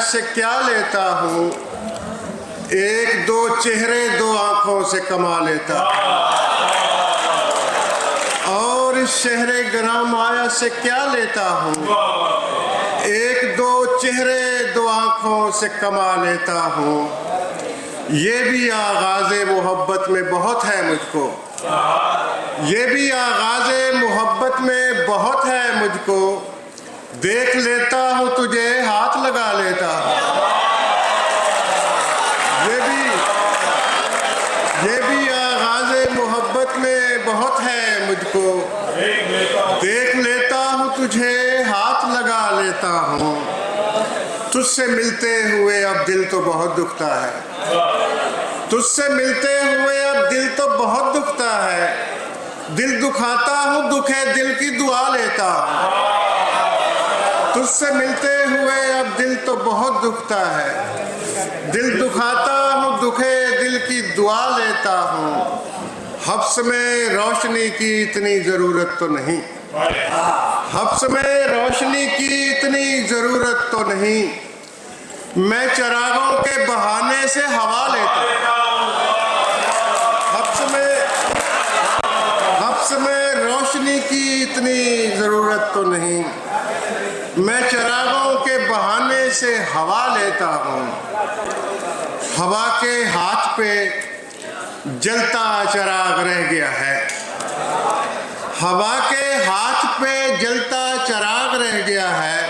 से क्या लेता हूँ, एक दो चेहरे दो आंखों से कमा लेता। और इस शहरे गराम आया से क्या लेता हूँ, एक दो चेहरे दो आंखों से कमा लेता हूँ। ये भी आगाज़े मोहब्बत में बहुत है मुझको, ये भी आगाज़े मोहब्बत में बहुत है मुझको। देख लेता हूँ तुझे हाथ लगा लेता हूँ। ये भी आगाज़े मोहब्बत में बहुत है मुझको। देख लेता हूँ तुझे हाथ लगा लेता हूँ। तुझसे मिलते हुए अब दिल तो बहुत दुखता है, तुझसे मिलते हुए अब दिल तो बहुत दुखता है। दिल दुखाता हूँ दुखे दिल की दुआ लेता हूँ। तुझसे मिलते हुए अब दिल तो बहुत दुखता है, दिल दुखाता हूँ दुखे दिल की दुआ लेता हूँ। हब्स में रोशनी की इतनी ज़रूरत तो नहीं, हब्स में रोशनी की इतनी ज़रूरत तो नहीं। मैं चिरागों के बहाने से हवा लेता हूँ। हब्स में रोशनी की इतनी ज़रूरत तो नहीं। मैं चिरागों के बहाने से हवा लेता हूँ। हवा के हाथ पे जलता चिराग रह गया है, हवा के हाथ पे जलता चिराग रह गया है।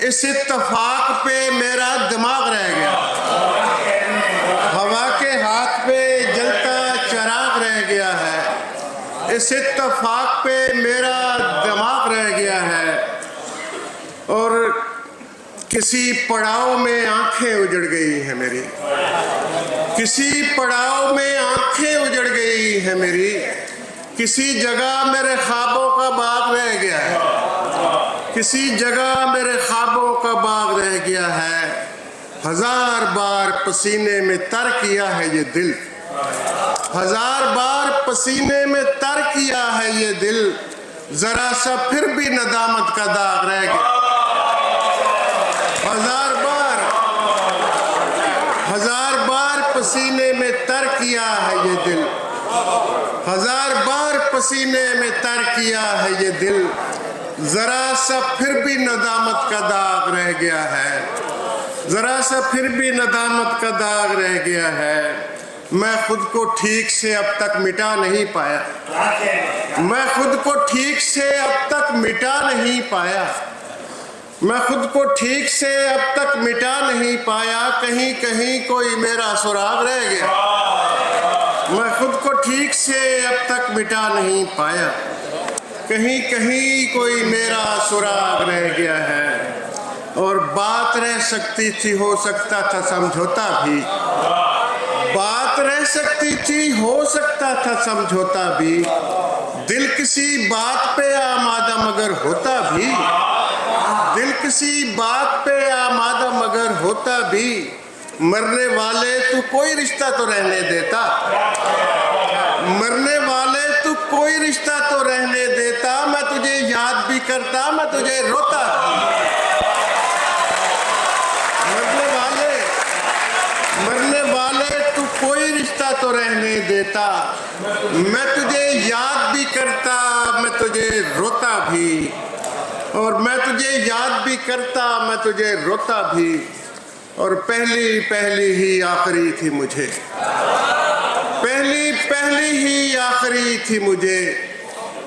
इस इत्तफाक पे मेरा दिमाग रह गया। हवा के हाथ पे जलता चिराग रह गया है, इस इत्तफाक पे मेरा दिमाग रह गया है। और किसी पड़ाव में आंखें उजड़ गई हैं मेरी, किसी पड़ाव में आंखें उजड़ गई है मेरी। किसी जगह मेरे ख्वाबों का बाग रह गया है, किसी जगह मेरे ख्वाबों का बाग रह गया है। हजार बार पसीने में तर किया है ये दिल, हजार बार पसीने में तर किया है ये दिल। जरा सा फिर भी नदामत का दाग रह गया। हजार बार पसीने में तर किया है ये दिल, हजार बार पसीने में तर किया है ये दिल। जरा सा फिर भी नदामत का दाग रह गया है, जरा सा फिर भी नदामत का दाग रह गया है। मैं खुद को ठीक से अब तक मिटा नहीं पाया, मैं खुद को ठीक से अब तक मिटा नहीं पाया, मैं खुद को ठीक से अब तक मिटा नहीं पाया। कहीं कहीं कोई मेरा सुराग रह गया, मैं खुद को ठीक से अब तक मिटा नहीं पाया। कहीं कहीं कोई मेरा सुराग रह गया है। और बात रह सकती थी, हो सकता था समझौता भी, बात रह सकती थी, हो सकता था समझौता भी। दिल किसी बात पे आमादा मगर होता भी, दिल किसी बात पे आमादा मगर होता भी। मरने वाले तू कोई रिश्ता तो रहने देता, मरने वाले तू कोई रिश्ता तो रहने देता। मैं तुझे याद भी करता, मैं तुझे रोता। मरने वाले तू कोई रिश्ता तो रहने देता। मैं तुझे याद भी करता, मैं तुझे रोता भी। और मैं तुझे याद भी करता, मैं तुझे रोता भी। और पहली पहली ही आखिरी थी मुझे, पहली पहली ही आखिरी थी मुझे।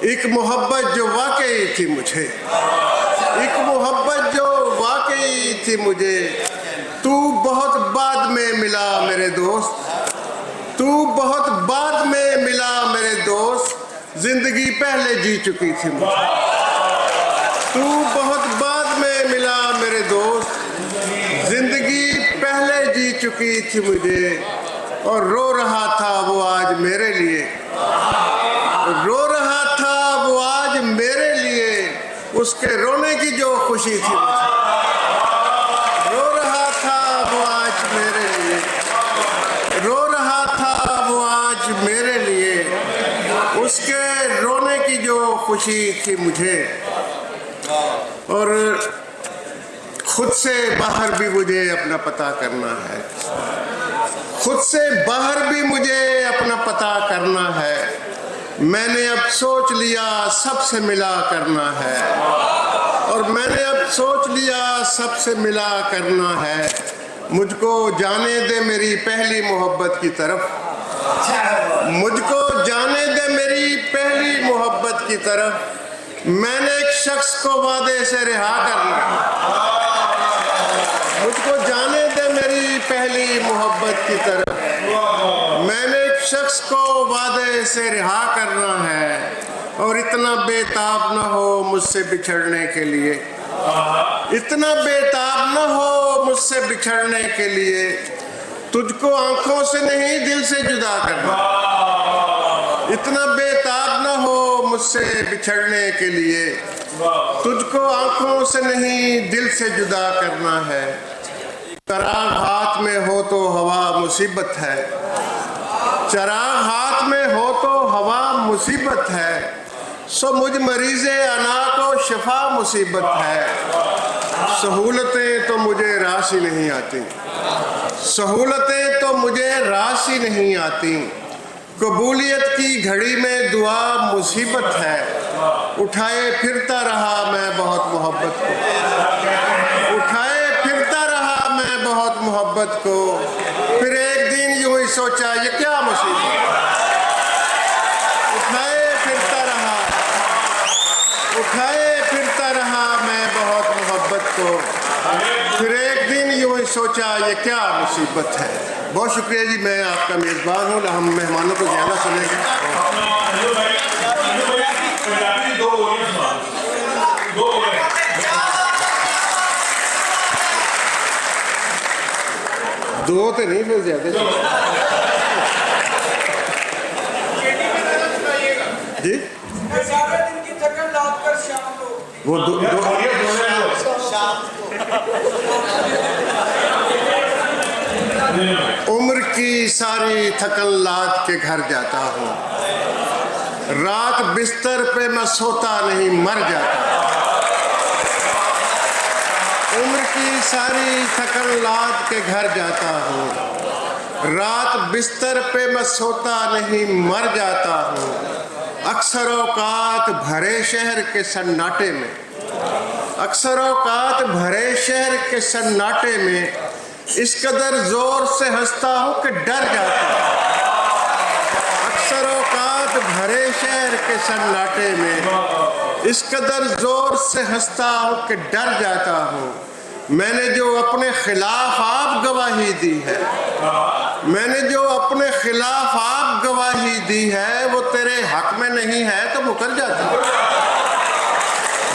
एक मोहब्बत जो वाकई थी मुझे, एक मोहब्बत जो वाकई थी मुझे। तू बहुत बाद में मिला मेरे दोस्त, तू बहुत बाद में मिला मेरे दोस्त। जिंदगी पहले जी चुकी थी मुझे, तू बहुत बाद में मिला मेरे दोस्त। जिंदगी पहले जी चुकी थी मुझे। और रो रहा था वो आज मेरे लिए, रो रहा था वो आज मेरे लिए। उसके रोने की जो खुशी थी मुझे, रो रहा था वो आज मेरे लिए, रो रहा था वो आज मेरे लिए। उसके रोने की जो खुशी थी मुझे। और खुद से बाहर भी मुझे अपना पता करना है, खुद से बाहर भी मुझे अपना पता करना है। मैंने अब सोच लिया सबसे मिला करना है, और मैंने अब सोच लिया सबसे मिला करना है। मुझको जाने दे मेरी पहली मोहब्बत की तरफ, मुझको जाने दे मेरी पहली मोहब्बत की तरफ। मैंने एक शख्स को वादे से रिहा करना, मुझको जाने दे मेरी पहली मोहब्बत की तरफ। मैंने एक शख्स को वादे से रिहा करना है, और इतना बेताब ना हो मुझसे बिछड़ने के लिए, इतना बेताब ना हो मुझसे बिछड़ने के लिए। तुझको आंखों से नहीं दिल से जुदा करना, इतना बेताब ना हो मुझसे बिछड़ने के लिए। तुझको आंखों से नहीं दिल से जुदा करना है। चराग हाथ में हो तो हवा मुसीबत है, चराग हाथ में हो तो हवा मुसीबत है। सो मुझ मरीज़े अना को शिफा मुसीबत है। सहूलतें तो मुझे रास ही नहीं आती, सहूलतें तो मुझे रास ही नहीं आती। कबूलियत की घड़ी में दुआ मुसीबत है। उठाए फिरता रहा मैं बहुत मोहब्बत को, उठाए फिरता रहा मैं बहुत मोहब्बत को। फिर एक दिन यूं ही सोचा ये क्या मुसीबत, उठाए फिरता रहा, उठाए फिरता रहा मैं बहुत मोहब्बत को। फिर एक दिन यूं ही सोचा ये क्या मुसीबत है। बहुत शुक्रिया जी, मैं आपका मेज़बान हूँ। हम मेहमानों को ज़्यादा सुनेंगे। दो तो नहीं, फिर ज्यादा जी। सारे दिन की थकन लाद कर शाम को वो दो उम्र की सारी थकन लाद के घर जाता हूँ। रात बिस्तर पे मैं सोता नहीं मर जाता। उम्र की सारी थकन लाद के घर जाता हूँ। रात बिस्तर पे मैं सोता नहीं मर जाता हूँ। अक्सर औकात भरे शहर के सन्नाटे में, अक्सर औकात भरे शहर के सन्नाटे में इस कदर जोर से हंसता हूँ कि डर जाता हूँ। अक्सर औकात भरे शहर के सन्नाटे में इस कदर जोर से हंसता हूँ कि डर जाता हूँ। मैंने जो अपने खिलाफ आप गवाही दी है, मैंने जो अपने खिलाफ आप गवाही दी है, वो तेरे हक में नहीं है तो मुकर जाता हूँ।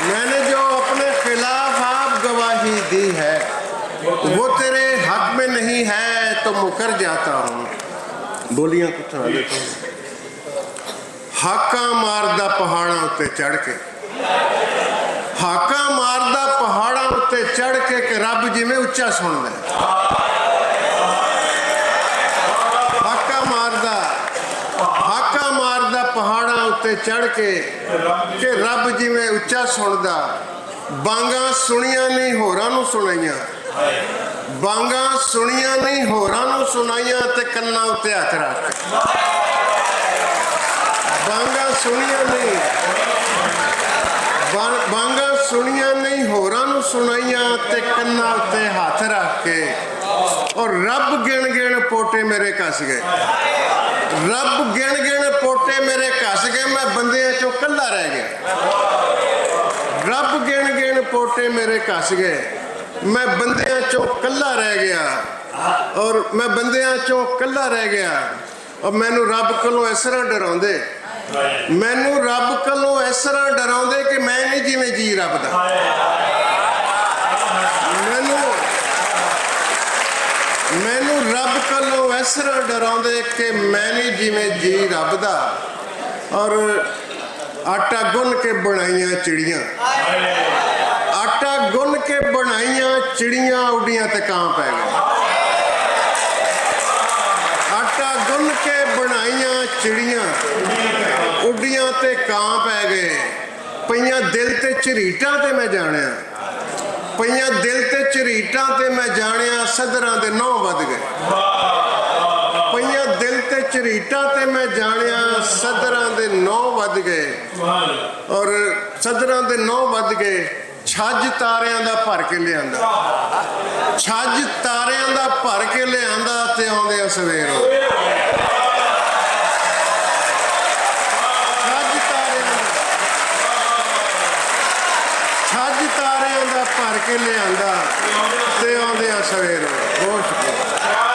मैंने जो अपने खिलाफ आप गवाही दी है, वो तेरे हक में नहीं है तो मुकर जाता हूँ। बोलियां कुछ सुना देता हूँ। हाका मारदा पहाड़ा उत्ते चढ़ के, हाका मारदा पहाड़ा उत्ते चढ़ के कि रब जिवें उच्चा सुनदा है। हाका मारदा पहाड़ा उत्ते चढ़ के कि रब जिवें उच्चा सुनदा। बांगा सुनिया नहीं होरां नूं सुनाइयां, बांगा सुनिया नहीं होरां नूं सुनाइयां ते कन्नां उत्ते हत्थ रख के। बांगा सुनिया नहीं, बांगा सुनिया नहीं होरां नूं सुनाइयां ते कन्नां उत्ते हत्थ रख के। और रब गिण गिण पोटे मेरे कस गए, रब गिण गिण पोटे मेरे कस गए। मैं बंदियां चों कल्ला रह गया। रब गिण गिण पोटे मेरे कस गए, मैं बंदियां चों कल्ला रह गया। और मैं बंदियां चों कल्ला रह गया। और मैनू रब कोलों इस तरह डराउंदे, मैनू रब कोलों इस तरह डराउंदे कि मैं नहीं जिवें जी रब दा। मैनू रब कोलों इस तरह डराउंदे कि मैं नहीं जिवें जी रब दा। और आटा गुन के बनाइयां चिड़ियां, आटा गुन के बनाइयां चिड़ियां उड़ियां ते कां पै गए। आटा गुन के बनाइयां चिड़ियां उड़ियां ते कां पै गए। पईयां दिल ते झरीटां ते मैं जाणिया, ਪਈਆਂ ਦਿਲ ਤੇ ਝਰੀਟਾਂ ਤੇ ਮੈਂ ਜਾਣਿਆ ਸਦਰਾਂ ਦੇ ਨੌ ਵੱਧ ਗਏ। ਪਈਆਂ ਦਿਲ ਤੇ ਝਰੀਟਾਂ ਤੇ ਮੈਂ ਜਾਣਿਆ ਸਦਰਾਂ ਦੇ ਨੌ ਵੱਧ ਗਏ। ਔਰ ਸਦਰਾਂ ਦੇ ਨੌ ਵੱਧ ਗਏ। ਛੱਜ ਤਾਰਿਆਂ ਦਾ ਭਰ ਕੇ ਲਿਆਂਦਾ, ਛੱਜ ਤਾਰਿਆਂ ਦਾ ਭਰ ਕੇ ਲਿਆਂਦਾ ਤੇ ਆਉਂਦੇ ਆ ਸਵੇਰ ਹੋ। ਛੱਜ ਤਾਰਿਆਂ ਦਾ ਭਰ ਕੇ ਲਿਆਂਦਾ ਤੇ ਆਉਂਦੇ ਆ ਸਵੇਰ ਹੋ। ਬਹੁਤ ਸ਼ੁਕਰੀਆ।